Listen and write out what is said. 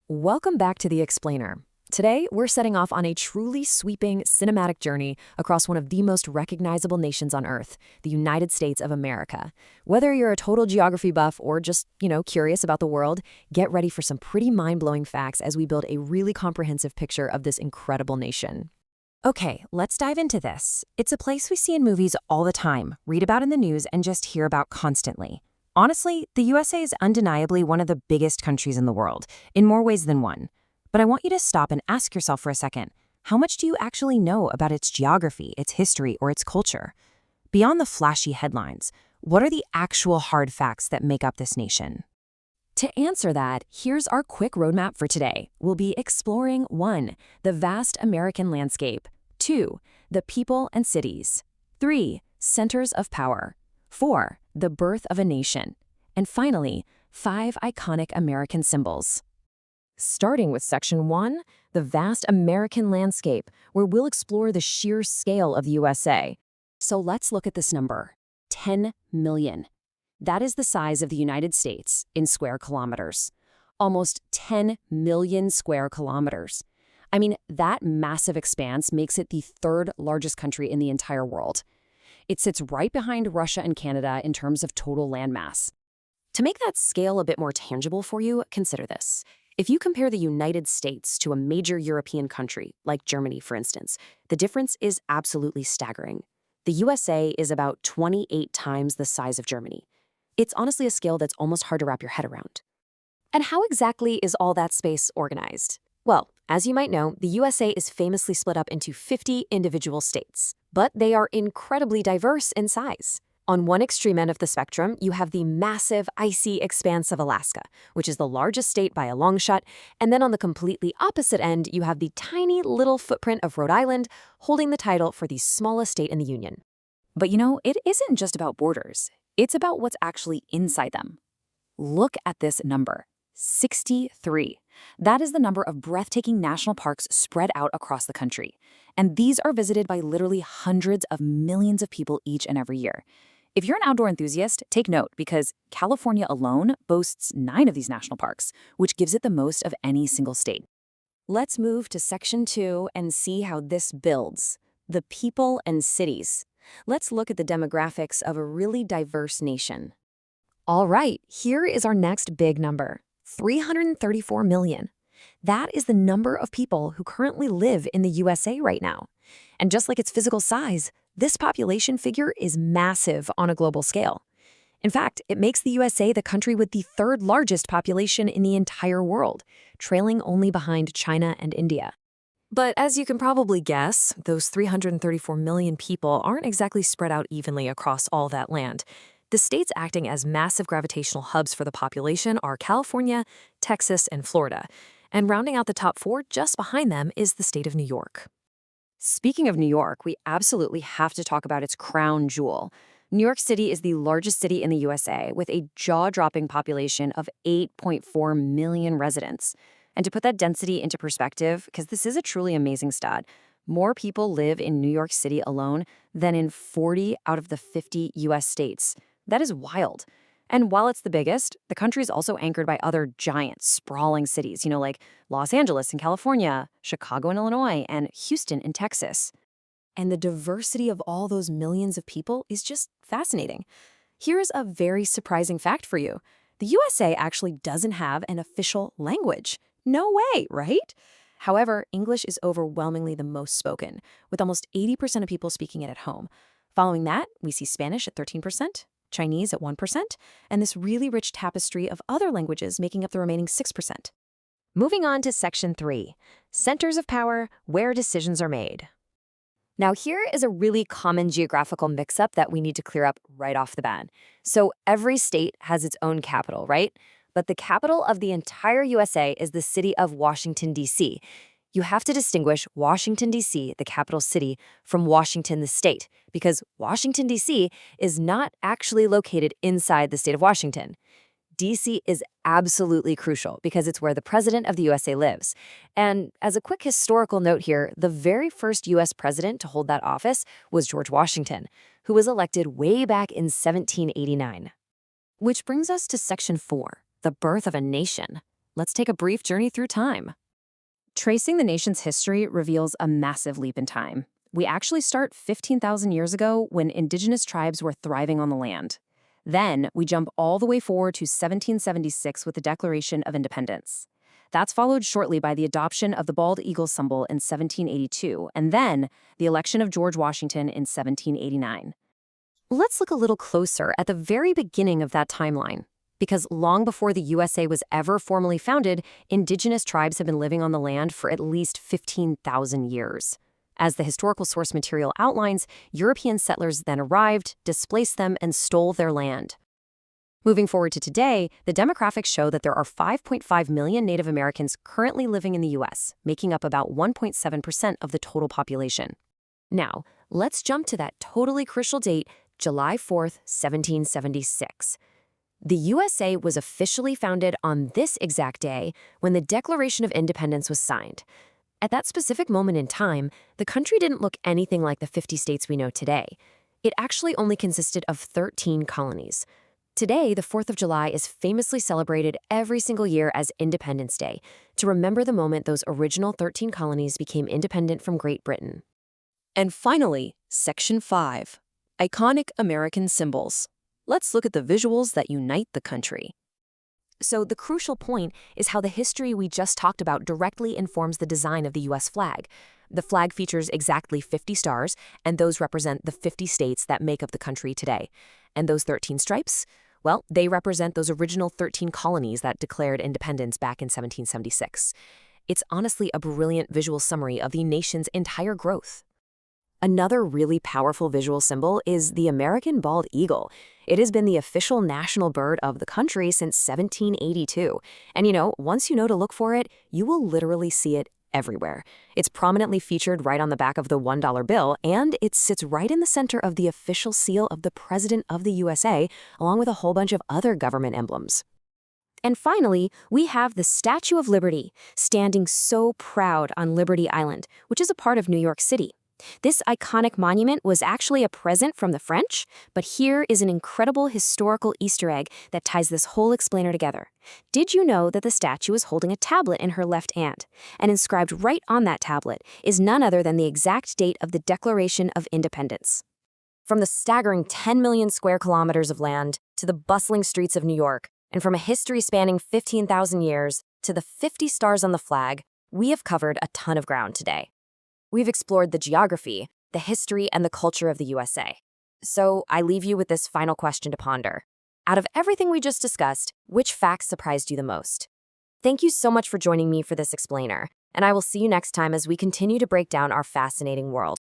Welcome back to The Explainer. Today, we're setting off on a truly sweeping cinematic journey across one of the most recognizable nations on Earth, the United States of America. Whether you're a total geography buff or just, curious about the world, get ready for some pretty mind-blowing facts as we build a really comprehensive picture of this incredible nation. Okay, let's dive into this. It's a place we see in movies all the time, read about in the news, and just hear about constantly. Honestly, the USA is undeniably one of the biggest countries in the world, in more ways than one. But I want you to stop and ask yourself for a second, how much do you actually know about its geography, its history, or its culture? Beyond the flashy headlines, what are the actual hard facts that make up this nation? To answer that, here's our quick roadmap for today. We'll be exploring 1. The vast American landscape. 2. The people and cities. 3. Centers of power. 4. The birth of a nation. And finally, 5 iconic American symbols. Starting with Section 1, the vast American landscape, where we'll explore the sheer scale of the USA. So let's look at this number, 10 million. That is the size of the United States in square kilometers. Almost 10 million square kilometers. I mean, that massive expanse makes it the third largest country in the entire world. It sits right behind Russia and Canada in terms of total landmass. To make that scale a bit more tangible for you, consider this. If you compare the United States to a major European country, like Germany, for instance, the difference is absolutely staggering. The USA is about 28 times the size of Germany. It's honestly a scale that's almost hard to wrap your head around. And how exactly is all that space organized? Well, as you might know, the USA is famously split up into 50 individual states, but they are incredibly diverse in size. On one extreme end of the spectrum, you have the massive, icy expanse of Alaska, which is the largest state by a long shot, and then on the completely opposite end, you have the tiny little footprint of Rhode Island, holding the title for the smallest state in the Union. But it isn't just about borders. It's about what's actually inside them. Look at this number, 63. That is the number of breathtaking national parks spread out across the country. And these are visited by literally hundreds of millions of people each and every year. If you're an outdoor enthusiast, take note because California alone boasts 9 of these national parks, which gives it the most of any single state. Let's move to Section 2 and see how this builds. The people and cities. Let's look at the demographics of a really diverse nation. All right, here is our next big number, 334 million. That is the number of people who currently live in the USA right now. And just like its physical size, this population figure is massive on a global scale. In fact, it makes the USA the country with the third largest population in the entire world, trailing only behind China and India. But as you can probably guess, those 334 million people aren't exactly spread out evenly across all that land. The states acting as massive gravitational hubs for the population are California, Texas, and Florida. And rounding out the top 4 just behind them is the state of New York. Speaking of New York, we absolutely have to talk about its crown jewel. New York City is the largest city in the USA with a jaw-dropping population of 8.4 million residents. And to put that density into perspective, because this is a truly amazing stat, more people live in New York City alone than in 40 out of the 50 U.S. states. That is wild. And while it's the biggest, the country is also anchored by other giant, sprawling cities, like Los Angeles in California, Chicago in Illinois, and Houston in Texas. And the diversity of all those millions of people is just fascinating. Here's a very surprising fact for you. The USA actually doesn't have an official language. No way, right? However, English is overwhelmingly the most spoken, with almost 80% of people speaking it at home. Following that, we see Spanish at 13%, Chinese at 1%, and this really rich tapestry of other languages making up the remaining 6%. Moving on to Section 3, Centers of Power, where decisions are made. Now here is a really common geographical mix-up that we need to clear up right off the bat. So every state has its own capital, right? But the capital of the entire USA is the city of Washington, D.C. You have to distinguish Washington, D.C., the capital city, from Washington, the state, because Washington, D.C. is not actually located inside the state of Washington. D.C. is absolutely crucial because it's where the president of the USA lives. And as a quick historical note here, the very first U.S. president to hold that office was George Washington, who was elected way back in 1789. Which brings us to Section 4, the birth of a nation. let's take a brief journey through time. Tracing the nation's history reveals a massive leap in time. We actually start 15,000 years ago when indigenous tribes were thriving on the land. Then we jump all the way forward to 1776 with the Declaration of Independence. That's followed shortly by the adoption of the bald eagle symbol in 1782, and then the election of George Washington in 1789. Let's look a little closer at the very beginning of that timeline. Because long before the USA was ever formally founded, indigenous tribes have been living on the land for at least 15,000 years. As the historical source material outlines, European settlers then arrived, displaced them, and stole their land. Moving forward to today, the demographics show that there are 5.5 million Native Americans currently living in the U.S., making up about 1.7% of the total population. Now, let's jump to that totally crucial date, July 4th, 1776. The USA was officially founded on this exact day when the Declaration of Independence was signed. At that specific moment in time, the country didn't look anything like the 50 states we know today. It actually only consisted of 13 colonies. Today, the 4th of July is famously celebrated every single year as Independence Day, to remember the moment those original 13 colonies became independent from Great Britain. And finally, Section 5, Iconic American Symbols. Let's look at the visuals that unite the country. So the crucial point is how the history we just talked about directly informs the design of the U.S. flag. The flag features exactly 50 stars, and those represent the 50 states that make up the country today. And those 13 stripes? Well, they represent those original 13 colonies that declared independence back in 1776. It's honestly a brilliant visual summary of the nation's entire growth. Another really powerful visual symbol is the American bald eagle. It has been the official national bird of the country since 1782. And once you know to look for it, you will literally see it everywhere. It's prominently featured right on the back of the $1 bill, and it sits right in the center of the official seal of the President of the USA, along with a whole bunch of other government emblems. And finally, we have the Statue of Liberty, standing so proud on Liberty Island, which is a part of New York City. This iconic monument was actually a present from the French, but here is an incredible historical Easter egg that ties this whole explainer together. Did you know that the statue is holding a tablet in her left hand? And inscribed right on that tablet is none other than the exact date of the Declaration of Independence. From the staggering 10 million square kilometers of land to the bustling streets of New York, and from a history spanning 15,000 years to the 50 stars on the flag, we have covered a ton of ground today. We've explored the geography, the history, and the culture of the USA. So I leave you with this final question to ponder. Out of everything we just discussed, which facts surprised you the most? Thank you so much for joining me for this explainer, and I will see you next time as we continue to break down our fascinating world.